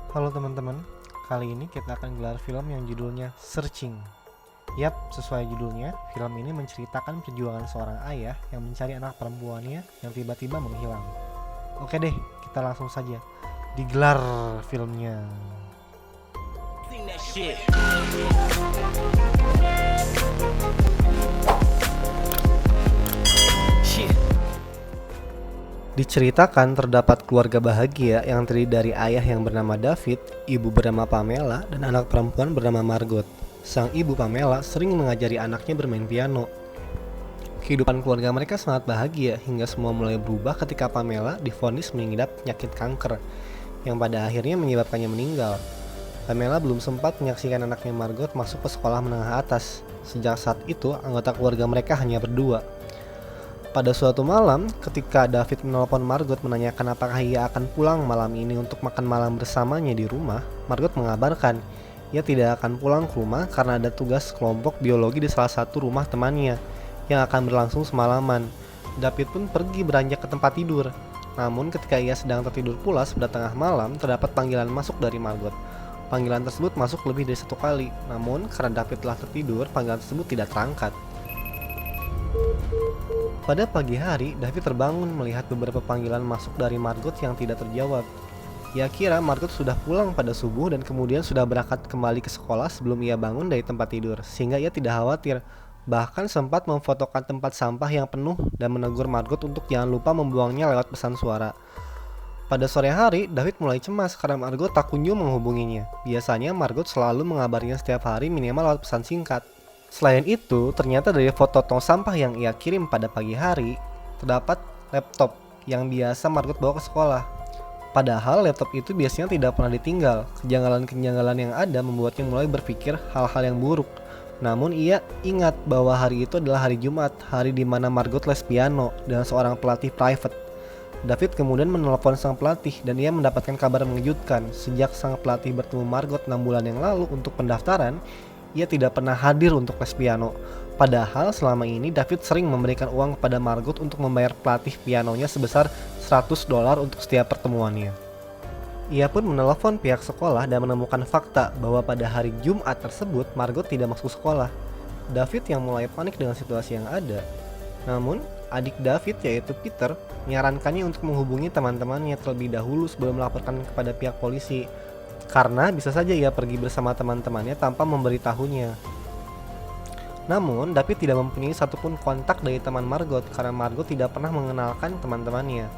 Halo teman-teman, kali ini kita akan gelar film yang judulnya Searching. Yap, sesuai judulnya, film ini menceritakan perjuangan seorang ayah yang mencari anak perempuannya yang tiba-tiba menghilang. Oke deh, kita langsung saja digelar filmnya. Sing that shit. Shit. Diceritakan terdapat keluarga bahagia yang terdiri dari ayah yang bernama David, ibu bernama Pamela, dan anak perempuan bernama Margot. Sang ibu Pamela sering mengajari anaknya bermain piano. Kehidupan keluarga mereka sangat bahagia hingga semua mulai berubah ketika Pamela divonis mengidap penyakit kanker yang pada akhirnya menyebabkannya meninggal. Pamela belum sempat menyaksikan anaknya Margot masuk ke sekolah menengah atas. Sejak saat itu, anggota keluarga mereka hanya berdua. Pada suatu malam, ketika David menelpon Margot menanyakan apakah ia akan pulang malam ini untuk makan malam bersamanya di rumah, Margot mengabarkan ia tidak akan pulang ke rumah karena ada tugas kelompok biologi di salah satu rumah temannya yang akan berlangsung semalaman. David pun pergi beranjak ke tempat tidur. Namun ketika ia sedang tertidur pulas pada tengah malam, terdapat panggilan masuk dari Margot. Panggilan tersebut masuk lebih dari satu kali, namun karena David telah tertidur, panggilan tersebut tidak terangkat. Pada pagi hari, David terbangun melihat beberapa panggilan masuk dari Margot yang tidak terjawab. Ia kira Margot sudah pulang pada subuh dan kemudian sudah berangkat kembali ke sekolah sebelum ia bangun dari tempat tidur, sehingga ia tidak khawatir. Bahkan sempat memfotokan tempat sampah yang penuh dan menegur Margot untuk jangan lupa membuangnya lewat pesan suara. Pada sore hari, David mulai cemas karena Margot tak kunjung menghubunginya. Biasanya Margot selalu mengabarinya setiap hari minimal lewat pesan singkat. Selain itu, ternyata dari foto tong sampah yang ia kirim pada pagi hari, terdapat laptop yang biasa Margot bawa ke sekolah. Padahal laptop itu biasanya tidak pernah ditinggal. Kejanggalan-kejanggalan yang ada membuatnya mulai berpikir hal-hal yang buruk. Namun ia ingat bahwa hari itu adalah hari Jumat, hari di mana Margot les piano dengan seorang pelatih private. David kemudian menelpon sang pelatih dan ia mendapatkan kabar mengejutkan. Sejak sang pelatih bertemu Margot 6 bulan yang lalu untuk pendaftaran, ia tidak pernah hadir untuk les piano. Padahal selama ini David sering memberikan uang kepada Margot untuk membayar pelatih pianonya sebesar $100 untuk setiap pertemuannya. Ia pun menelpon pihak sekolah dan menemukan fakta bahwa pada hari Jumat tersebut Margot tidak masuk sekolah. David yang mulai panik dengan situasi yang ada. Namun, adik David yaitu Peter menyarankannya untuk menghubungi teman-temannya terlebih dahulu sebelum melaporkan kepada pihak polisi. Karena bisa saja ia pergi bersama teman-temannya tanpa memberitahunya. Namun, David tidak mempunyai satupun kontak dari teman Margot karena Margot tidak pernah mengenalkan teman-temannya.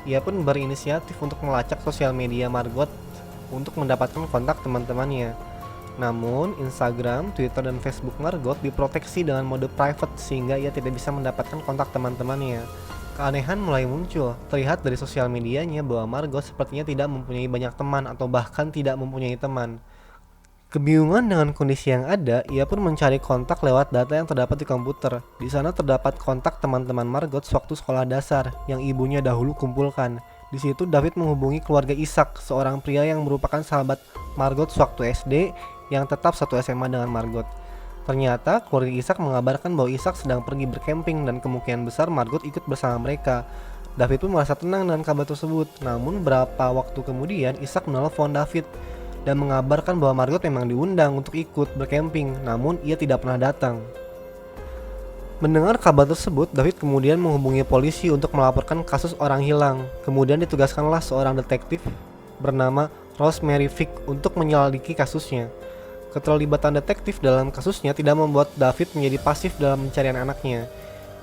Ia pun berinisiatif untuk melacak sosial media Margot untuk mendapatkan kontak teman-temannya. Namun, Instagram, Twitter, dan Facebook Margot diproteksi dengan mode private sehingga ia tidak bisa mendapatkan kontak teman-temannya. Keanehan mulai muncul, terlihat dari sosial medianya bahwa Margot sepertinya tidak mempunyai banyak teman atau bahkan tidak mempunyai teman. Kebingungan dengan kondisi yang ada, ia pun mencari kontak lewat data yang terdapat di komputer. Di sana terdapat kontak teman-teman Margot sewaktu sekolah dasar yang ibunya dahulu kumpulkan. Di situ David menghubungi keluarga Ishak, seorang pria yang merupakan sahabat Margot sewaktu SD yang tetap satu SMA dengan Margot. Ternyata keluarga Ishak mengabarkan bahwa Ishak sedang pergi berkemping dan kemungkinan besar Margot ikut bersama mereka. David pun merasa tenang dengan kabar tersebut. Namun beberapa waktu kemudian Ishak menelpon David dan mengabarkan bahwa Margot memang diundang untuk ikut berkemping, namun ia tidak pernah datang. Mendengar kabar tersebut, David kemudian menghubungi polisi untuk melaporkan kasus orang hilang. Kemudian ditugaskanlah seorang detektif bernama Rosemary Fick untuk menyelidiki kasusnya. Keterlibatan detektif dalam kasusnya tidak membuat David menjadi pasif dalam pencarian anaknya.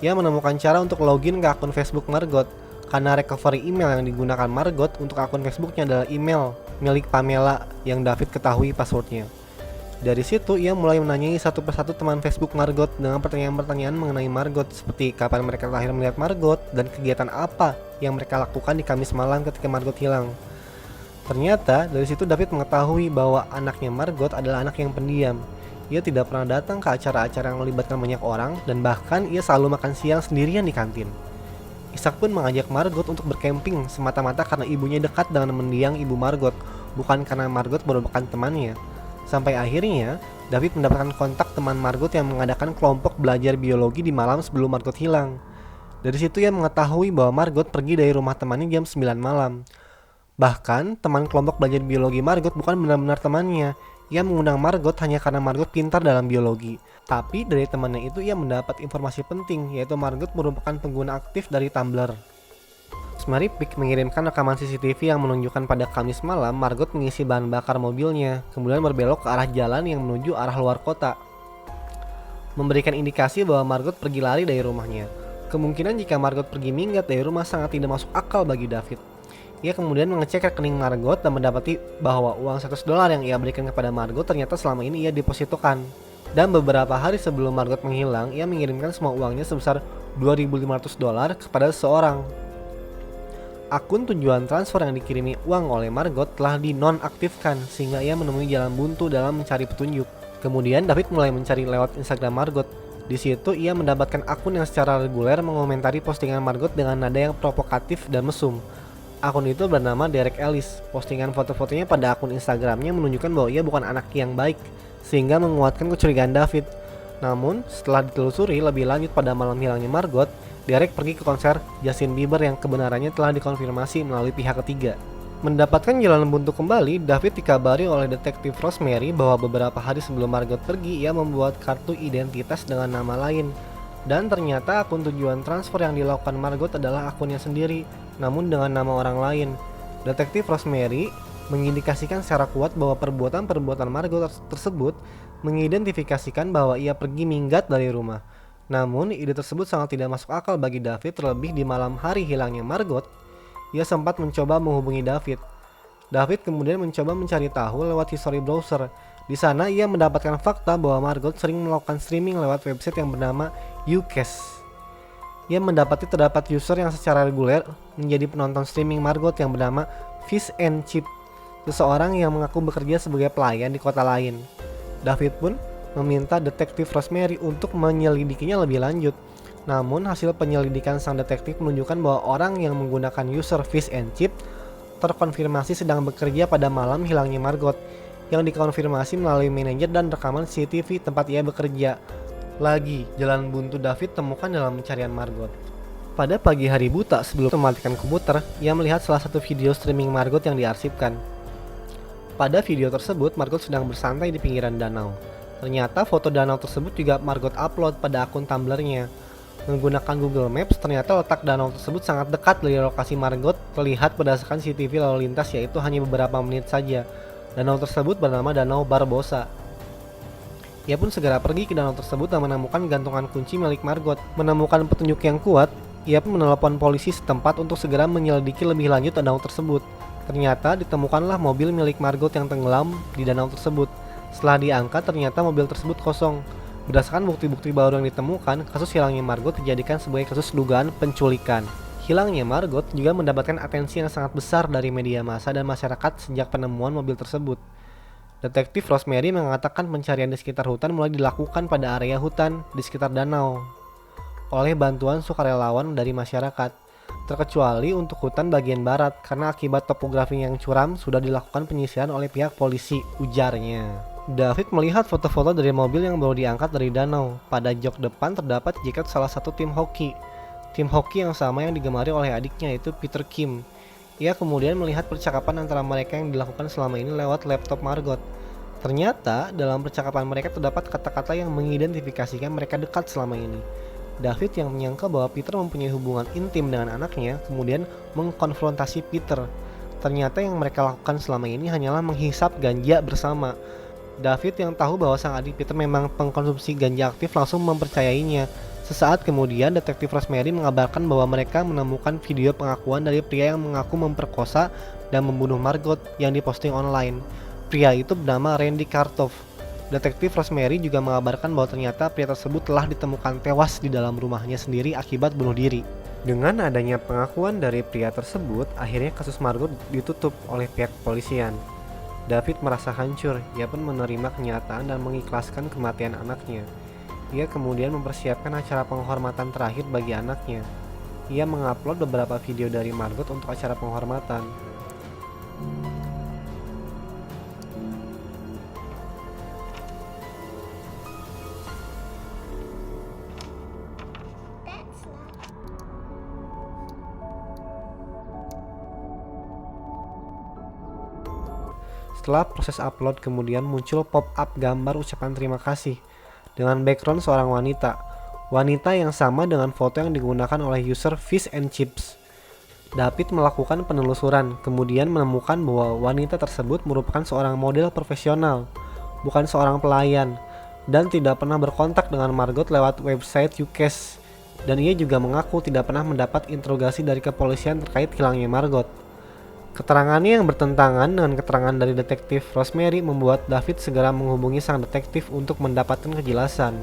Ia menemukan cara untuk login ke akun Facebook Margot, karena recovery email yang digunakan Margot untuk akun Facebooknya adalah email milik Pamela yang David ketahui passwordnya. Dari situ ia mulai menanyai satu persatu teman Facebook Margot dengan pertanyaan-pertanyaan mengenai Margot seperti kapan mereka terakhir melihat Margot dan kegiatan apa yang mereka lakukan di Kamis malam ketika Margot hilang. Ternyata dari situ David mengetahui bahwa anaknya Margot adalah anak yang pendiam. Ia tidak pernah datang ke acara-acara yang melibatkan banyak orang dan bahkan ia selalu makan siang sendirian di kantin. Ishak pun mengajak Margot untuk berkemping semata-mata karena ibunya dekat dengan mendiang ibu Margot, bukan karena Margot merupakan temannya. Sampai akhirnya, David mendapatkan kontak teman Margot yang mengadakan kelompok belajar biologi di malam sebelum Margot hilang. Dari situ ia mengetahui bahwa Margot pergi dari rumah temannya jam 9 malam. Bahkan, teman kelompok belajar biologi Margot bukan benar-benar temannya. Ia mengundang Margot hanya karena Margot pintar dalam biologi. Tapi dari temannya itu ia mendapat informasi penting, yaitu Margot merupakan pengguna aktif dari Tumblr. Rosemary Pike mengirimkan rekaman CCTV yang menunjukkan pada Kamis malam Margot mengisi bahan bakar mobilnya, kemudian berbelok ke arah jalan yang menuju arah luar kota, memberikan indikasi bahwa Margot pergi lari dari rumahnya. Kemungkinan jika Margot pergi minggat dari rumah sangat tidak masuk akal bagi David. Ia kemudian mengecek rekening Margot dan mendapati bahwa uang $100 yang ia berikan kepada Margot ternyata selama ini ia depositokan. Dan beberapa hari sebelum Margot menghilang, ia mengirimkan semua uangnya sebesar $2.500 kepada seseorang. Akun tujuan transfer yang dikirimi uang oleh Margot telah dinonaktifkan sehingga ia menemui jalan buntu dalam mencari petunjuk. Kemudian David mulai mencari lewat Instagram Margot. Di situ ia mendapatkan akun yang secara reguler mengomentari postingan Margot dengan nada yang provokatif dan mesum. Akun itu bernama Derek Ellis. Postingan foto-fotonya pada akun Instagramnya menunjukkan bahwa ia bukan anak yang baik, sehingga menguatkan kecurigaan David. Namun, setelah ditelusuri lebih lanjut pada malam hilangnya Margot, Derek pergi ke konser Justin Bieber yang kebenarannya telah dikonfirmasi melalui pihak ketiga. Mendapatkan jalan buntu kembali, David dikabari oleh detektif Rosemary bahwa beberapa hari sebelum Margot pergi, ia membuat kartu identitas dengan nama lain. Dan ternyata akun tujuan transfer yang dilakukan Margot adalah akunnya sendiri, namun dengan nama orang lain. Detektif Rosemary mengindikasikan secara kuat bahwa perbuatan-perbuatan Margot tersebut mengidentifikasikan bahwa ia pergi minggat dari rumah. Namun, ide tersebut sangat tidak masuk akal bagi David, terlebih di malam hari hilangnya Margot. Ia sempat mencoba menghubungi David. David kemudian mencoba mencari tahu lewat history browser. Di sana ia mendapatkan fakta bahwa Margot sering melakukan streaming lewat website yang bernama Ucast. Ia mendapati terdapat user yang secara reguler menjadi penonton streaming Margot yang bernama Fish and Chip, seseorang yang mengaku bekerja sebagai pelayan di kota lain. David pun meminta detektif Rosemary untuk menyelidikinya lebih lanjut. Namun hasil penyelidikan sang detektif menunjukkan bahwa orang yang menggunakan user Fish and Chip terkonfirmasi sedang bekerja pada malam hilangnya Margot, yang dikonfirmasi melalui manajer dan rekaman CCTV tempat ia bekerja. Lagi, jalan buntu David temukan dalam pencarian Margot. Pada pagi hari buta sebelum mematikan komputer, ia melihat salah satu video streaming Margot yang diarsipkan. Pada video tersebut, Margot sedang bersantai di pinggiran danau. Ternyata foto danau tersebut juga Margot upload pada akun Tumblr-nya. Menggunakan Google Maps, ternyata letak danau tersebut sangat dekat dari lokasi Margot terlihat berdasarkan CCTV lalu lintas, yaitu hanya beberapa menit saja. Danau tersebut bernama Danau Barbosa. Ia pun segera pergi ke danau tersebut dan menemukan gantungan kunci milik Margot. Menemukan petunjuk yang kuat, ia pun menelepon polisi setempat untuk segera menyelidiki lebih lanjut danau tersebut. Ternyata ditemukanlah mobil milik Margot yang tenggelam di danau tersebut. Setelah diangkat, ternyata mobil tersebut kosong. Berdasarkan bukti-bukti baru yang ditemukan, kasus hilangnya Margot dijadikan sebagai kasus dugaan penculikan. Hilangnya Margot juga mendapatkan atensi yang sangat besar dari media massa dan masyarakat sejak penemuan mobil tersebut. Detektif Rosemary mengatakan pencarian di sekitar hutan mulai dilakukan pada area hutan di sekitar danau oleh bantuan sukarelawan dari masyarakat, terkecuali untuk hutan bagian barat karena akibat topografi yang curam sudah dilakukan penyisiran oleh pihak polisi, ujarnya. David melihat foto-foto dari mobil yang baru diangkat dari danau. Pada jok depan terdapat jaket salah satu tim hoki. Tim hoki yang sama yang digemari oleh adiknya, yaitu Peter Kim. Ia kemudian melihat percakapan antara mereka yang dilakukan selama ini lewat laptop Margot. Ternyata dalam percakapan mereka terdapat kata-kata yang mengidentifikasikan mereka dekat selama ini. David yang menyangka bahwa Peter mempunyai hubungan intim dengan anaknya kemudian mengkonfrontasi Peter. Ternyata yang mereka lakukan selama ini hanyalah menghisap ganja bersama. David yang tahu bahwa sang adik Peter memang pengkonsumsi ganja aktif langsung mempercayainya. Sesaat kemudian, detektif Rosemary mengabarkan bahwa mereka menemukan video pengakuan dari pria yang mengaku memperkosa dan membunuh Margot yang diposting online. Pria itu bernama Randy Kartoff. Detektif Rosemary juga mengabarkan bahwa ternyata pria tersebut telah ditemukan tewas di dalam rumahnya sendiri akibat bunuh diri. Dengan adanya pengakuan dari pria tersebut, akhirnya kasus Margot ditutup oleh pihak kepolisian. David merasa hancur, ia pun menerima kenyataan dan mengikhlaskan kematian anaknya. Ia kemudian mempersiapkan acara penghormatan terakhir bagi anaknya. Ia mengupload beberapa video dari Margot untuk acara penghormatan. Setelah proses upload, kemudian muncul pop-up gambar ucapan terima kasih dengan background seorang wanita. Wanita yang sama dengan foto yang digunakan oleh user Fish and Chips. David melakukan penelusuran, kemudian menemukan bahwa wanita tersebut merupakan seorang model profesional, bukan seorang pelayan, dan tidak pernah berkontak dengan Margot lewat website Ucase. Dan ia juga mengaku tidak pernah mendapat interogasi dari kepolisian terkait hilangnya Margot. Keterangannya yang bertentangan dengan keterangan dari detektif Rosemary membuat David segera menghubungi sang detektif untuk mendapatkan kejelasan.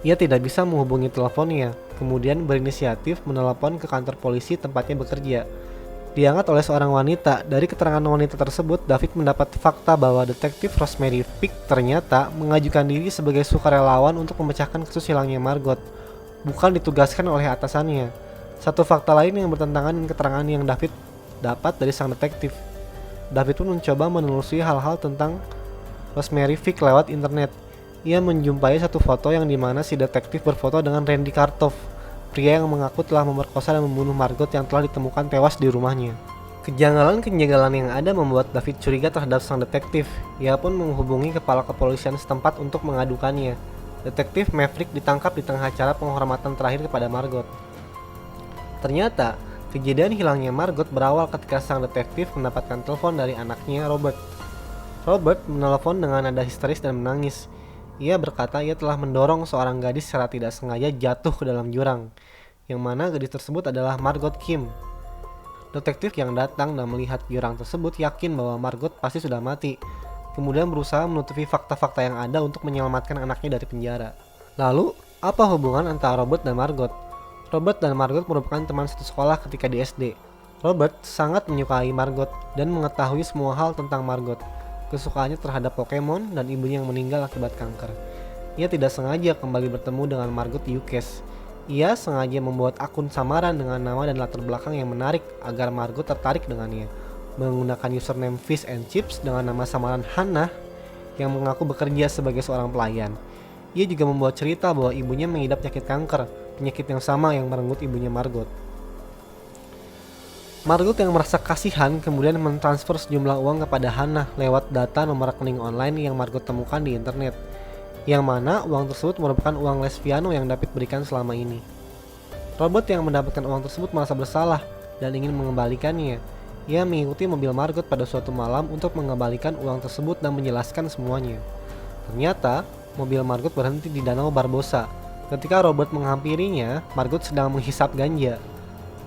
Ia tidak bisa menghubungi teleponnya, kemudian berinisiatif menelepon ke kantor polisi tempatnya bekerja. Diangkat oleh seorang wanita. Dari keterangan wanita tersebut, David mendapat fakta bahwa detektif Rosemary Fick ternyata mengajukan diri sebagai sukarelawan untuk memecahkan kasus hilangnya Margot, bukan ditugaskan oleh atasannya. Satu fakta lain yang bertentangan dengan keterangan yang David dapat dari sang detektif. David pun mencoba menelusuri hal-hal tentang Rosemary Fick lewat internet. Ia menjumpai satu foto yang dimana si detektif berfoto dengan Randy Kartoff, pria yang mengaku telah memerkosa dan membunuh Margot yang telah ditemukan tewas di rumahnya. Kejanggalan-kejanggalan yang ada membuat David curiga terhadap sang detektif. Ia pun menghubungi kepala kepolisian setempat untuk mengadukannya. Detektif Maverick ditangkap di tengah acara penghormatan terakhir kepada Margot. Ternyata, kejadian hilangnya Margot berawal ketika sang detektif mendapatkan telepon dari anaknya Robert. Robert menelepon dengan nada histeris dan menangis. Ia berkata ia telah mendorong seorang gadis secara tidak sengaja jatuh ke dalam jurang, yang mana gadis tersebut adalah Margot Kim. Detektif yang datang dan melihat jurang tersebut yakin bahwa Margot pasti sudah mati, kemudian berusaha menutupi fakta-fakta yang ada untuk menyelamatkan anaknya dari penjara. Lalu, apa hubungan antara Robert dan Margot? Robert dan Margot merupakan teman satu sekolah ketika di SD. Robert sangat menyukai Margot dan mengetahui semua hal tentang Margot, kesukaannya terhadap Pokemon dan ibunya yang meninggal akibat kanker. Ia tidak sengaja kembali bertemu dengan Margot di Ucase. Ia sengaja membuat akun samaran dengan nama dan latar belakang yang menarik agar Margot tertarik dengannya, menggunakan username Fish and Chips dengan nama samaran Hannah yang mengaku bekerja sebagai seorang pelayan. Ia juga membuat cerita bahwa ibunya mengidap penyakit kanker, penyakit yang sama yang merenggut ibunya Margot. Margot yang merasa kasihan kemudian mentransfer sejumlah uang kepada Hannah lewat data nomor rekening online yang Margot temukan di internet, yang mana uang tersebut merupakan uang les piano yang David berikan selama ini. Robert yang mendapatkan uang tersebut merasa bersalah dan ingin mengembalikannya. Ia mengikuti mobil Margot pada suatu malam untuk mengembalikan uang tersebut dan menjelaskan semuanya. Ternyata, mobil Margot berhenti di Danau Barbosa. Ketika Robert menghampirinya, Margot sedang menghisap ganja.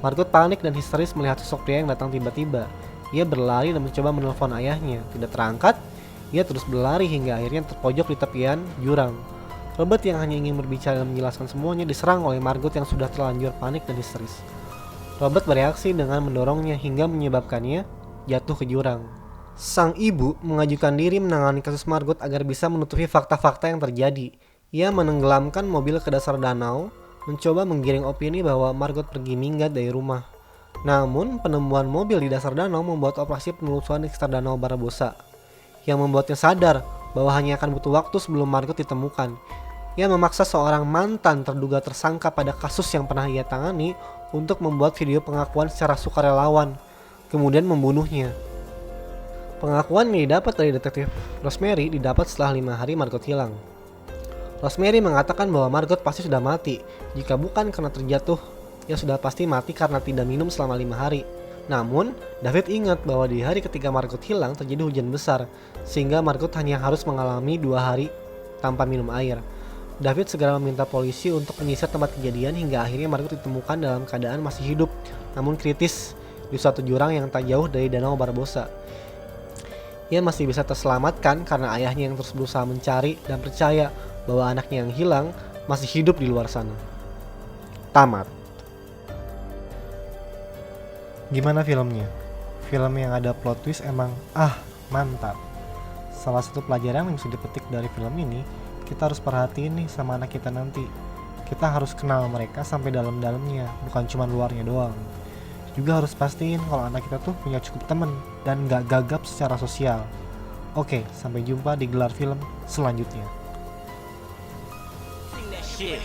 Margot panik dan histeris melihat sosok pria yang datang tiba-tiba. Ia berlari dan mencoba menelpon ayahnya. Tidak terangkat, ia terus berlari hingga akhirnya terpojok di tepian jurang. Robert yang hanya ingin berbicara dan menjelaskan semuanya diserang oleh Margot yang sudah terlanjur panik dan histeris. Robert bereaksi dengan mendorongnya hingga menyebabkannya jatuh ke jurang. Sang ibu mengajukan diri menangani kasus Margot agar bisa menutupi fakta-fakta yang terjadi. Ia menenggelamkan mobil ke dasar danau, mencoba menggiring opini bahwa Margot pergi minggat dari rumah. Namun, penemuan mobil di dasar danau membuat operasi penelusuran di sekitar Danau Barbosa, yang membuatnya sadar bahwa hanya akan butuh waktu sebelum Margot ditemukan. Ia memaksa seorang mantan terduga tersangka pada kasus yang pernah ia tangani untuk membuat video pengakuan secara sukarelawan, kemudian membunuhnya. Pengakuan yang didapat dari detektif Rosemary didapat setelah 5 hari Margot hilang. Rosemary mengatakan bahwa Margot pasti sudah mati. Jika bukan karena terjatuh, ia sudah pasti mati karena tidak minum selama 5 hari. Namun, David ingat bahwa di hari ketika Margot hilang terjadi hujan besar, sehingga Margot hanya harus mengalami 2 hari tanpa minum air. David segera meminta polisi untuk menyisir tempat kejadian hingga akhirnya Margot ditemukan dalam keadaan masih hidup, namun kritis, di suatu jurang yang tak jauh dari Danau Barbosa. Ia masih bisa terselamatkan karena ayahnya yang terus berusaha mencari dan percaya bahwa anaknya yang hilang masih hidup di luar sana. Tamat. Gimana filmnya? Film yang ada plot twist emang mantap. Salah satu pelajaran yang bisa dipetik dari film ini, kita harus perhatiin nih sama anak kita nanti. Kita harus kenal mereka sampai dalam-dalamnya, bukan cuma luarnya doang. Juga harus pastiin kalau anak kita tuh punya cukup temen dan gak gagap secara sosial. Oke, sampai jumpa di gelar film selanjutnya. Sing that shit.